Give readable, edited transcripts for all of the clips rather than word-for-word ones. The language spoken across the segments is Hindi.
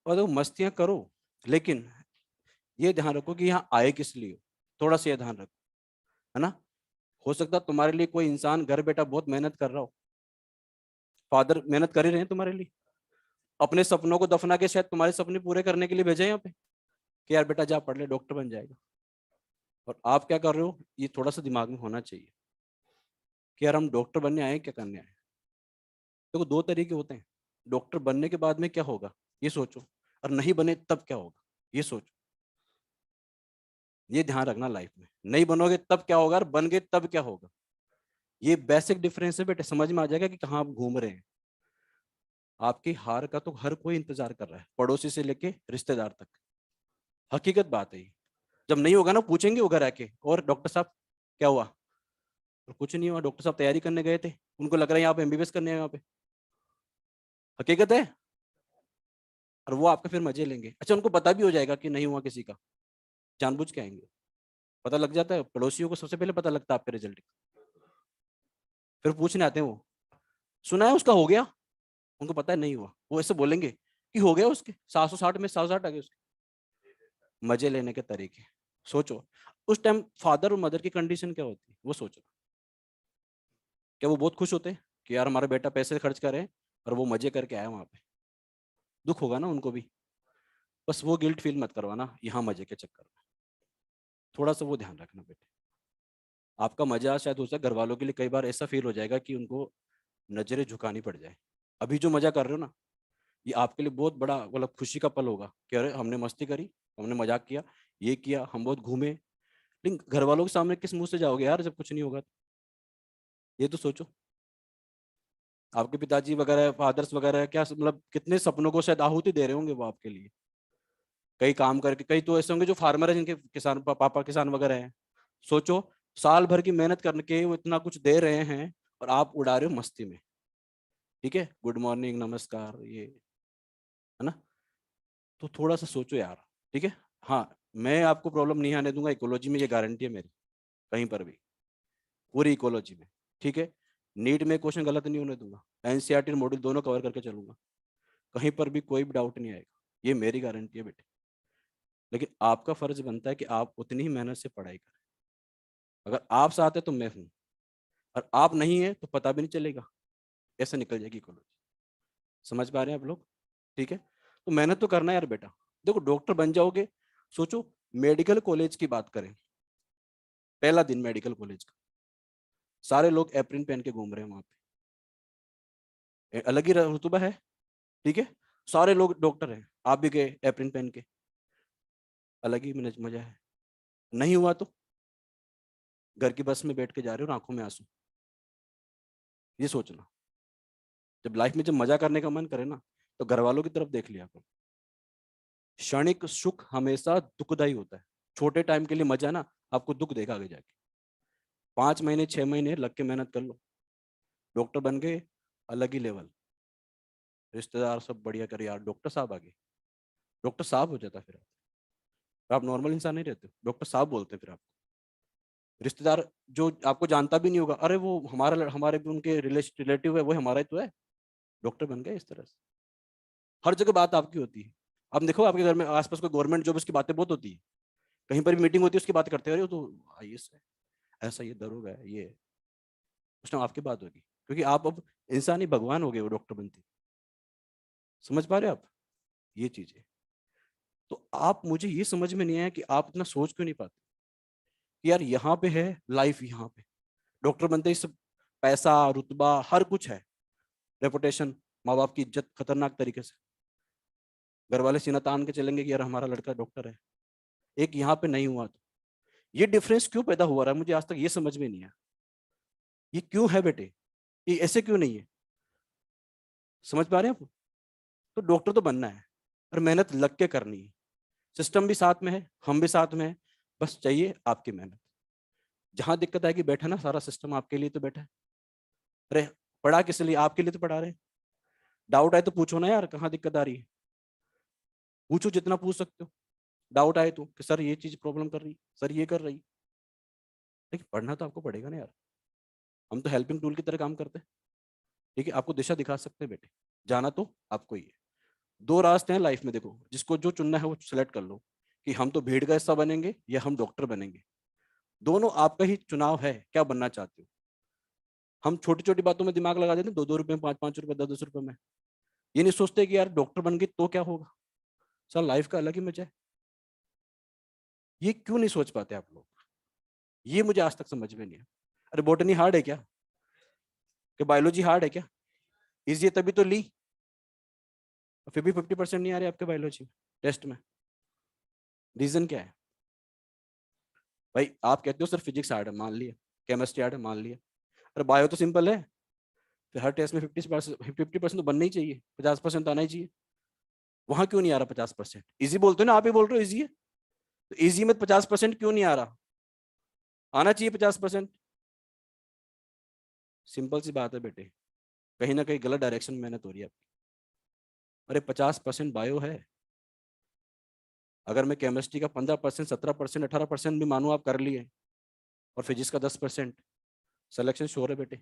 और देखो मस्तियां करो, लेकिन ये ध्यान रखो कि यहाँ आए किस लिए हो। थोड़ा सा ये ध्यान रखो, है ना। हो सकता है तुम्हारे लिए कोई इंसान घर बैठा बहुत मेहनत कर रहा हो, फादर मेहनत कर ही रहे हैं तुम्हारे लिए, अपने सपनों को दफना के शायद तुम्हारे सपने पूरे करने के लिए भेजे हैं यहाँ पे कि यार बेटा जा पढ़ ले, डॉक्टर बन जाएगा। और आप क्या कर रहे हो, ये थोड़ा सा दिमाग में होना चाहिए कि यार हम डॉक्टर बनने आए हैं, क्या करने आए हैं। देखो दो तरीके होते हैं, डॉक्टर बनने के बाद में क्या होगा ये सोचो, और नहीं बने तब क्या होगा ये सोचो। ये ध्यान रखना लाइफ में, नहीं बनोगे तब क्या होगा और बन गए तब क्या होगा। ये बेसिक डिफरेंस है बेटे, समझ में आ जाएगा कि कहाँ आप घूम रहे हैं। आपकी हार का तो हर कोई इंतजार कर रहा है, पड़ोसी से लेके रिश्तेदार तक। हकीकत बात है ये। जब नहीं होगा ना, पूछेंगे वो घर आके, और डॉक्टर साहब क्या हुआ, और कुछ नहीं हुआ, डॉक्टर साहब तैयारी करने गए थे, उनको लग रहा है यहाँ पे एमबीबीएस करने हैं यहाँ पे। हकीकत है। और वो आपका फिर मजे लेंगे। अच्छा उनको पता भी हो जाएगा कि नहीं हुआ किसी का, जानबूझ के आएंगे। पता लग जाता है, पड़ोसियों को सबसे पहले पता लगता है आपके रिजल्ट का। फिर पूछने आते हैं वो, सुना है उसका हो गया। उनको पता है नहीं हुआ, वो ऐसे बोलेंगे कि हो गया उसके 760 में 760 आ गए उसके। मजे लेने के तरीके। सोचो उस टाइम फादर और मदर की कंडीशन क्या होती है वो सोचो। क्या वो बहुत खुश होते हैं कि यार हमारा बेटा पैसे खर्च करे और वो मजे करके आया वहां पे। दुख होगा ना उनको भी। बस वो गिल्ट फील मत करवाना यहाँ मजे के चक्कर में। थोड़ा सा वो ध्यान रखना बेटे। आपका मजा शायद हो सकता है घर वालों के लिए कई बार ऐसा फील हो जाएगा कि उनको नजरें झुकानी पड़ जाए। अभी जो मजा कर रहे हो ना, ये आपके लिए बहुत बड़ा मतलब खुशी का पल होगा कि अरे हमने मस्ती करी, हमने मजाक किया, ये किया, हम बहुत घूमे। लेकिन घर वालों के सामने किस मुंह से जाओगे यार जब कुछ नहीं होगा तो? ये तो सोचो। आपके पिताजी वगैरह फादर्स वगैरह क्या मतलब कितने सपनों को शायद आहुति दे रहे होंगे वो आपके लिए। कई काम करके, कई तो ऐसे होंगे जो फार्मर है जिनके किसान पापा किसान वगैरह हैं। सोचो साल भर की मेहनत करके वो इतना कुछ दे रहे हैं और आप उड़ा रहे हो मस्ती में। ठीक है, गुड मॉर्निंग नमस्कार ये, है ना। तो थोड़ा सा सोचो यार। ठीक है। हाँ, मैं आपको प्रॉब्लम नहीं आने दूंगा, इकोलॉजी में ये गारंटी है मेरी, कहीं पर भी, पूरी इकोलॉजी में। ठीक है। नीट में क्वेश्चन गलत नहीं होने दूंगा, एनसीईआरटी मॉड्यूल दोनों कवर करके चलूंगा, कहीं पर भी कोई भी डाउट नहीं आएगा, ये मेरी गारंटी है बेटे। लेकिन आपका फर्ज बनता है कि आप उतनी ही मेहनत से पढ़ाई करें। अगर आप साथ है तो मैं हूं, और आप नहीं है तो पता भी नहीं चलेगा, ऐसे निकल जाएगी इकोलॉजी। समझ पा रहे हैं आप लोग। ठीक है। तो मेहनत तो करना है यार बेटा। देखो डॉक्टर बन जाओगे, सोचो मेडिकल कॉलेज की बात करें, पहला दिन मेडिकल कॉलेज का, सारे लोग एप्रिन पहन के घूम रहे हैं वहां पे, अलग ही रुतबा है। ठीक है। सारे लोग डॉक्टर हैं, आप भी गए एप्रिन पहन के, अलग ही मजा है। नहीं हुआ तो घर की बस में बैठ के जा रहे हो, आंखों में आंसू। ये सोचना। जब लाइफ में जब मजा करने का मन करे ना, तो घर वालों की तरफ देख लिया करो। क्षणिक सुख हमेशा दुखदायी होता है। छोटे टाइम के लिए मजा ना आपको दुख देगा आगे जाके। 5 महीने 6 महीने लग के मेहनत कर लो, डॉक्टर बन गए, अलग ही लेवल। रिश्तेदार सब बढ़िया करे यार, डॉक्टर साहब आ गए, डॉक्टर साहब हो जाता फिर आप नॉर्मल इंसान नहीं रहते, डॉक्टर साहब बोलते हैं फिर आप। रिश्तेदार जो आपको जानता भी नहीं होगा, अरे वो हमारा हमारे भी उनके रिलेटिव है, वो हमारा ही तो है, डॉक्टर बन गए इस तरह से। हर जगह बात आपकी होती है। अब देखो आपके घर में आसपास कोई गवर्नमेंट जॉब, उसकी बातें बहुत होती है, कहीं पर भी मीटिंग होती है उसकी बात करते हैं, अरे वो तो आईएएस है, ऐसा ये दरोगा है ये। उस टाइम आपकी बात होगी, क्योंकि आप अब इंसान ही भगवान हो गए वो डॉक्टर बनते। समझ पा रहे हो आप ये चीजें। तो आप, मुझे ये समझ में नहीं आया कि आप इतना सोच क्यों नहीं पाते कि यार यहाँ पे है लाइफ, यहाँ पे डॉक्टर बनते ही सब पैसा रुतबा हर कुछ है, रेपुटेशन, माँ बाप की इज्जत खतरनाक तरीके से, घर वाले सीना तान के चलेंगे कि यार हमारा लड़का डॉक्टर है। एक यहाँ पे नहीं हुआ तो ये डिफरेंस क्यों पैदा हुआ रहा है, मुझे आज तक ये समझ में नहीं आया। ये क्यों है बेटे, ये ऐसे क्यों नहीं है। समझ पा रहे हैं आप। तो डॉक्टर तो बनना है और मेहनत लग के करनी है। सिस्टम भी साथ में है, हम भी साथ में है, बस चाहिए आपकी मेहनत। जहां दिक्कत आएगी, बैठा ना सारा सिस्टम आपके लिए तो बैठा है। अरे पढ़ा किस लिए, आपके लिए तो पढ़ा रहे हैं। डाउट आए तो पूछो ना यार, कहाँ दिक्कत आ रही है, पूछो जितना पूछ सकते हो। डाउट आए तो कि सर ये चीज प्रॉब्लम कर रही, सर ये कर रही। लेकिन पढ़ना तो आपको पड़ेगा ना यार। हम तो हेल्पिंग टूल की तरह काम करते हैं। ठीक है, आपको दिशा दिखा सकते हैं बेटे, जाना तो आपको ही है। दो रास्ते हैं लाइफ में, देखो जिसको जो चुनना है वो सेलेक्ट कर लो, कि हम तो भीड़ का हिस्सा बनेंगे या हम डॉक्टर बनेंगे। दोनों आपका ही चुनाव है, क्या बनना चाहते हो। हम छोटी छोटी बातों में दिमाग लगा देते हैं, 2-2 रुपए, 5-5 रुपए, 10-10 रुपए में। ये नहीं सोचते कि यार डॉक्टर बन गए तो क्या होगा, सर लाइफ का अलग ही मजा है। ये क्यों नहीं सोच पाते आप लोग, ये मुझे आज तक समझ में नहीं है। अरे बॉटनी हार्ड है क्या, कि बायोलॉजी हार्ड है क्या, इजी है तभी तो ली। फिर भी 50% नहीं आ रहे आपके बायोलॉजी टेस्ट में, रीजन क्या है। भाई आप कहते हो सर फिजिक्स हार्ड है, मान लिया, केमिस्ट्री हार्ड है, मान लिया, अरे बायो तो सिंपल है। फिर हर टेस्ट में 50% तो बनना ही चाहिए, 50% तो आना ही चाहिए। वहां क्यों नहीं आ रहा 50%, इजी बोलते हो ना, आप ही बोल रहे हो इजी है, तो इजी में 50% क्यों नहीं आ रहा, आना चाहिए 50%। सिंपल सी बात है बेटे, कहीं ना कहीं गलत डायरेक्शन में मेहनत हो रही है आपकी। अरे 50% बायो है, अगर मैं केमिस्ट्री का 15%, 17%, 18% भी मानू आप कर लिए, और फिजिक्स का 10%, सिलेक्शन श्योर है बेटे।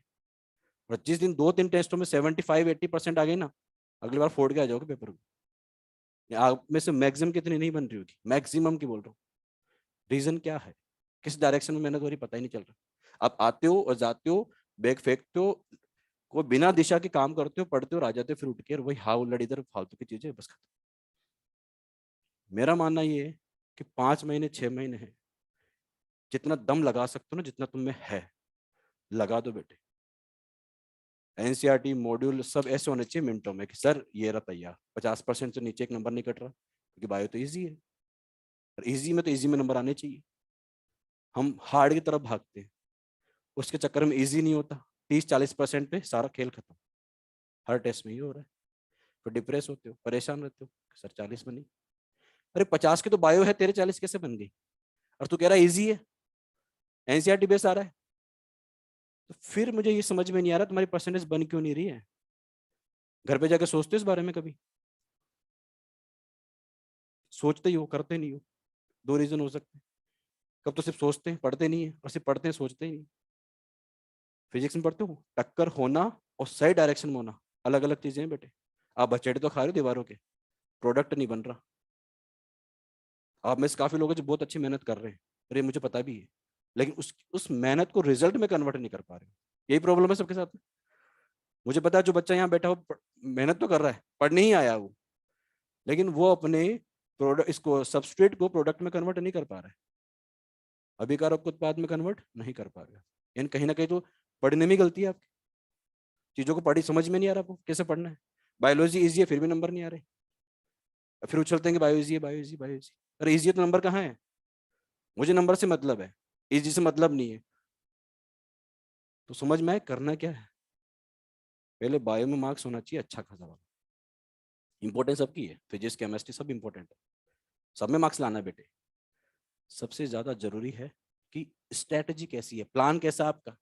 और जिस दिन 2-3 टेस्टों में 75-80% आ गई ना, अगली बार फोड़ के आ जाओगे पेपर को। आप में से मैक्सिमम कितनी नहीं बन रही होगी, मैक्सिमम की बोल रहा हूँ। रीजन क्या है, किस डायरेक्शन में मेहनत हो रही पता ही नहीं चल रहा। आप आते हो और जाते हो, बैग फेंकते हो, कोई बिना दिशा के काम करते हो, पढ़ते हो, आ जाते हो, फिर उठ के और वही हाउ लड़ी इधर फालतू की चीजें, बस खत्म। मेरा मानना ये है कि 5 महीने 6 महीने है, जितना दम लगा सकते हो ना, जितना तुम में है लगा दो बेटे। एनसीईआरटी मॉड्यूल सब ऐसे होने चाहिए मिनटों में कि सर ये रहा तैयार, 50% से नीचे एक नंबर नहीं कट रहा, क्योंकि बायो तो ईजी है, और ईजी में तो ईजी में नंबर आने चाहिए। हम हार्ड की तरफ भागते हैं, उसके चक्कर में ईजी नहीं होता, 30-40% पे सारा खेल खत्म। हर टेस्ट में ही हो रहा है, फिर डिप्रेस होते हो, परेशान रहते हो, सर 40 बनी, अरे 50 की तो बायो है, तेरे 40 कैसे बन गई, और तू कह रहा है ईजी है, एनसीईआरटी बेस आ रहा है। तो फिर मुझे ये समझ में नहीं आ रहा तुम्हारी परसेंटेज बन क्यों नहीं रही है। घर पे जाकर सोचते हो इस बारे में कभी, सोचते ही हो करते नहीं हो। दो रीजन हो सकते हैं, कब तो सिर्फ सोचते हैं पढ़ते नहीं है, और सिर्फ पढ़ते हैं सोचते ही नहीं। फिजिक्स में पढ़ते हो टक्कर होना और सही डायरेक्शन में होना अलग अलग चीजें हैं बेटे। आप बचेड़े तो खा रहे हो दीवारों के, प्रोडक्ट नहीं बन रहा। आप में से काफी लोग हैं जो बहुत अच्छी मेहनत कर रहे हैं, और ये मुझे पता भी है, लेकिन उस मेहनत को रिजल्ट में कन्वर्ट नहीं कर पा रहे। यही प्रॉब्लम है सबके साथ में। मुझे पता है जो बच्चा यहाँ बैठा हो मेहनत तो कर रहा है, पढ़ने ही आया वो, लेकिन वो अपने प्रोडक्ट इसको सबस्ट्रेट को प्रोडक्ट में कन्वर्ट नहीं कर पा रहा है, अभिकारक को उत्पाद में कन्वर्ट नहीं कर पा रहा है। यानी कहीं ना कहीं तो पढ़ने में गलती है आपकी, चीजों को पढ़ी समझ में नहीं आ रहा आपको कैसे पढ़ना है। बायोलॉजी इजी है फिर भी नंबर नहीं आ रहे, फिर उछलते हैं कि बायो इजी है, बायो इजी, बायो इजी। अरे इजी है तो नंबर कहाँ है, मुझे नंबर से मतलब है, इजी से मतलब नहीं है। तो समझ में आए करना क्या है। पहले बायो में मार्क्स होना चाहिए अच्छा खासा वाला, इंपॉर्टेंस सबकी है, फिजिक्स केमिस्ट्री सब इंपॉर्टेंट है, सब में मार्क्स लाना है बेटे। सबसे ज्यादा जरूरी है कि स्ट्रेटजी कैसी है, प्लान कैसा है आपका।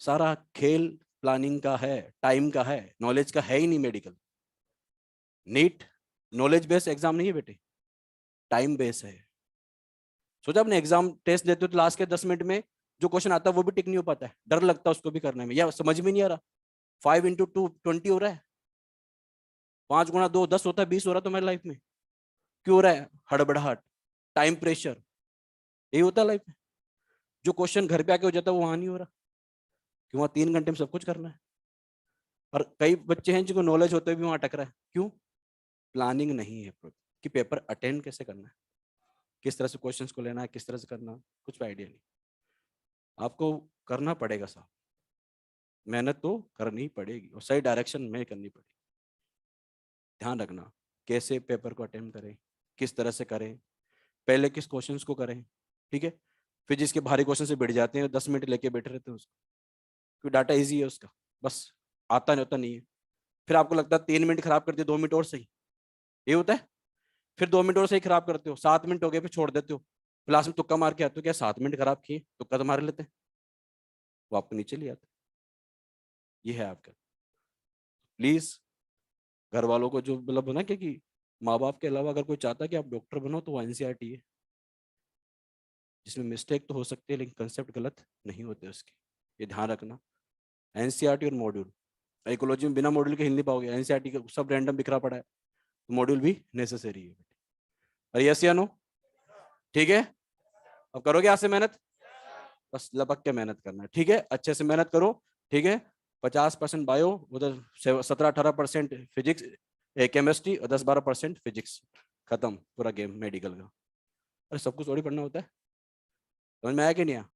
सारा खेल प्लानिंग का है, टाइम का है, नॉलेज का है ही नहीं। Medical NEET knowledge based exam नहीं है बेटे, टाइम बेस्ड है। सोचा आपने एग्जाम टेस्ट देते हो तो लास्ट के 10 मिनट में जो क्वेश्चन आता है वो भी टिक नहीं हो पाता है, डर लगता है उसको भी करने में, या समझ में नहीं आ रहा। 5 × 2 20 हो रहा है, 5 × 2 10 होता है, 20 हो रहा है तुम्हारी लाइफ में। क्यों हो रहा है, हड़बड़ाहट, टाइम प्रेशर, यही होता है लाइफ में। जो क्वेश्चन घर पे आके हो जाता है वो वहां नहीं हो रहा, क्यों, वहां 3 घंटे में सब कुछ करना है। और कई बच्चे हैं जिनको नॉलेज होते हुए भी वहां अटक रहा है, क्यों, प्लानिंग नहीं है कि पेपर अटेंड कैसे करना है, किस तरह से क्वेश्चंस को लेना है, किस तरह से करना है, कुछ आइडिया नहीं। आपको करना पड़ेगा साहब, मेहनत तो करनी ही पड़ेगी और सही डायरेक्शन में करनी पड़ेगी। ध्यान रखना कैसे पेपर को अटेम्प्ट करें, किस तरह से करें, पहले किस क्वेश्चंस को करें, ठीक है। फिर जिसके भारी क्वेश्चन से बैठ जाते हैं 10 मिनट लेके बैठे रहते हैं उसको, क्योंकि डाटा ईजी है उसका, बस आता नहीं होता नहीं है। फिर आपको लगता है 3 मिनट खराब कर दिए, 2 मिनट और सही, ये होता है। फिर 2 मिनट और सही खराब करते हो, 7 मिनट हो गए, फिर छोड़ देते हो। क्लास में तुक्का मार के आते हो, क्या 7 मिनट खराब किए, तुक्का तो मार लेते हैं, वो आपको नीचे ले आते। ये है आपका। प्लीज घर वालों को जो मतलब ना कि माँ बाप के अलावा अगर कोई चाहता है कि आप डॉक्टर बनो तो वो एनसीईआरटी है, जिसमें मिस्टेक तो हो सकती है लेकिन कंसेप्ट गलत नहीं होते उसके, ये ध्यान रखना। एनसीईआरटी और मॉड्यूल, इकोलॉजी में बिना मॉड्यूल के हिल नहीं पाओगे, एनसीईआरटी का सब रैंडम बिखरा पड़ा है, तो मॉड्यूल भी नेसेसरी है। और यस या नो? ठीक है, अब करोगे आज से मेहनत, बस लपक के मेहनत करना है, ठीक है, अच्छे से मेहनत करो, ठीक है। 50% बायो, उधर 17-18% फिजिक्स केमिस्ट्री, और 10-12% फिजिक्स, खत्म पूरा गेम मेडिकल का। अरे सब कुछ थोड़ी पढ़ना होता है, समझ में आया कि नहीं आया?